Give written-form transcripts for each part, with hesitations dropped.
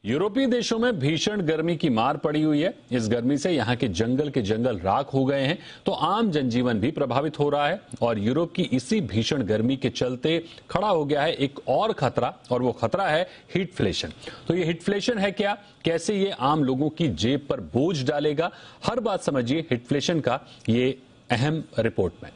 यूरोपीय देशों में भीषण गर्मी की मार पड़ी हुई है। इस गर्मी से यहाँ के जंगल राख हो गए हैं, तो आम जनजीवन भी प्रभावित हो रहा है। और यूरोप की इसी भीषण गर्मी के चलते खड़ा हो गया है एक और खतरा, और वो खतरा है हीटफ्लेशन। तो ये हीटफ्लेशन है क्या, कैसे ये आम लोगों की जेब पर बोझ डालेगा, हर बात समझिए हीटफ्लेशन का ये अहम रिपोर्ट में।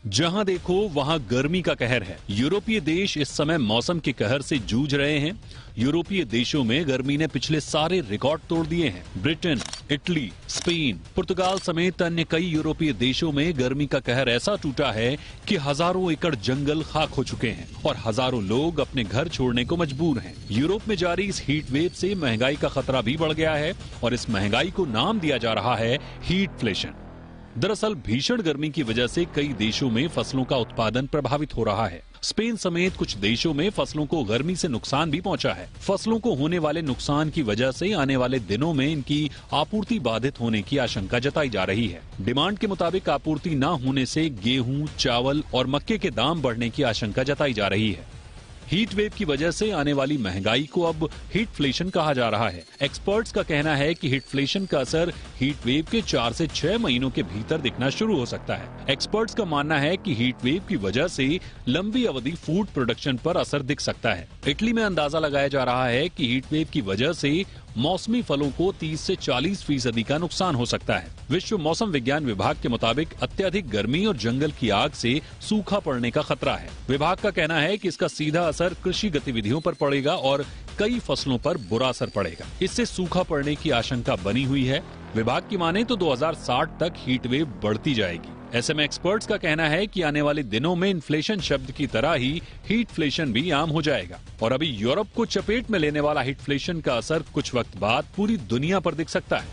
जहां देखो वहां गर्मी का कहर है। यूरोपीय देश इस समय मौसम के कहर से जूझ रहे हैं। यूरोपीय देशों में गर्मी ने पिछले सारे रिकॉर्ड तोड़ दिए हैं। ब्रिटेन, इटली, स्पेन, पुर्तगाल समेत अन्य कई यूरोपीय देशों में गर्मी का कहर ऐसा टूटा है कि हजारों एकड़ जंगल खाक हो चुके हैं और हजारों लोग अपने घर छोड़ने को मजबूर हैं। यूरोप में जारी इस हीट वेव से महंगाई का खतरा भी बढ़ गया है और इस महंगाई को नाम दिया जा रहा है हीटफ्लेशन। दरअसल भीषण गर्मी की वजह से कई देशों में फसलों का उत्पादन प्रभावित हो रहा है। स्पेन समेत कुछ देशों में फसलों को गर्मी से नुकसान भी पहुंचा है। फसलों को होने वाले नुकसान की वजह से आने वाले दिनों में इनकी आपूर्ति बाधित होने की आशंका जताई जा रही है। डिमांड के मुताबिक आपूर्ति न होने से गेहूं, चावल और मक्के के दाम बढ़ने की आशंका जताई जा रही है। हीट वेव की वजह से आने वाली महंगाई को अब हीटफ्लेशन कहा जा रहा है। एक्सपर्ट्स का कहना है कि हीटफ्लेशन का असर हीट वेव के 4 से 6 महीनों के भीतर दिखना शुरू हो सकता है। एक्सपर्ट्स का मानना है कि हीट वेव की वजह से लंबी अवधि फूड प्रोडक्शन पर असर दिख सकता है। इटली में अंदाजा लगाया जा रहा है कि हीट वेव की वजह से मौसमी फलों को 30 से 40% का नुकसान हो सकता है। विश्व मौसम विज्ञान विभाग के मुताबिक अत्यधिक गर्मी और जंगल की आग से सूखा पड़ने का खतरा है। विभाग का कहना है कि इसका सीधा असर कृषि गतिविधियों पर पड़ेगा और कई फसलों पर बुरा असर पड़ेगा। इससे सूखा पड़ने की आशंका बनी हुई है। विभाग की माने तो 2060 तक हीट वेव बढ़ती जाएगी। ऐसे में एक्सपर्ट्स का कहना है कि आने वाले दिनों में इन्फ्लेशन शब्द की तरह ही हीटफ्लेशन भी आम हो जाएगा और अभी यूरोप को चपेट में लेने वाला हीटफ्लेशन का असर कुछ वक्त बाद पूरी दुनिया पर दिख सकता है।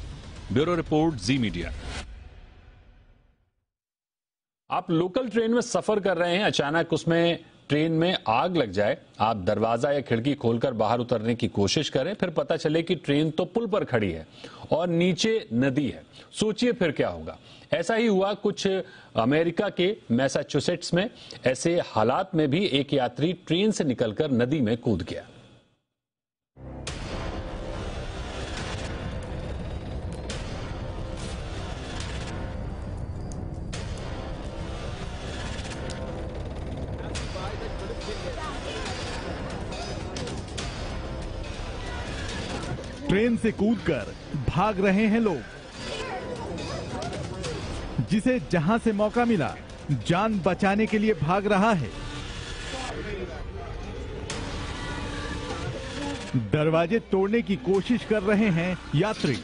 ब्यूरो रिपोर्ट, जी मीडिया। आप लोकल ट्रेन में सफर कर रहे हैं, अचानक उसमें ट्रेन में आग लग जाए, आप दरवाजा या खिड़की खोलकर बाहर उतरने की कोशिश करें, फिर पता चले कि ट्रेन तो पुल पर खड़ी है और नीचे नदी है। सोचिए फिर क्या होगा। ऐसा ही हुआ कुछ अमेरिका के मैसाचुसेट्स में। ऐसे हालात में भी एक यात्री ट्रेन से निकलकर नदी में कूद गया। ट्रेन से कूदकर भाग रहे हैं लोग। जिसे जहां से मौका मिला जान बचाने के लिए भाग रहा है। दरवाजे तोड़ने की कोशिश कर रहे हैं यात्री।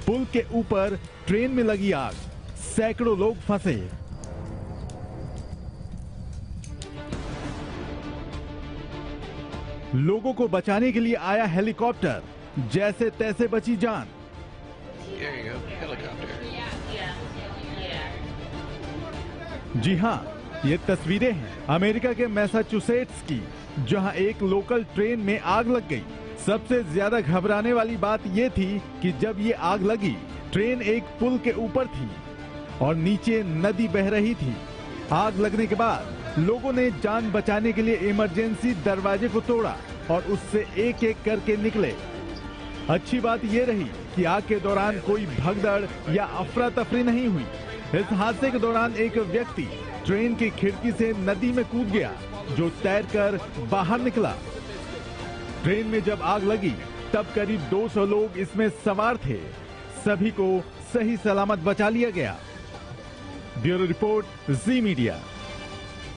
पुल के ऊपर ट्रेन में लगी आग, सैकड़ों लोग फंसे। लोगों को बचाने के लिए आया हेलीकॉप्टर, जैसे तैसे बची जान। जी हां, ये तस्वीरें हैं अमेरिका के मैसाचुसेट्स की, जहां एक लोकल ट्रेन में आग लग गई। सबसे ज्यादा घबराने वाली बात ये थी कि जब ये आग लगी, ट्रेन एक पुल के ऊपर थी और नीचे नदी बह रही थी। आग लगने के बाद लोगों ने जान बचाने के लिए इमरजेंसी दरवाजे को तोड़ा और उससे एक एक करके निकले। अच्छी बात यह रही कि आग के दौरान कोई भगदड़ या अफरा तफरी नहीं हुई। इस हादसे के दौरान एक व्यक्ति ट्रेन की खिड़की से नदी में कूद गया, जो तैरकर बाहर निकला। ट्रेन में जब आग लगी तब करीब 200 लोग इसमें सवार थे। सभी को सही सलामत बचा लिया गया। ब्यूरो रिपोर्ट, जी मीडिया।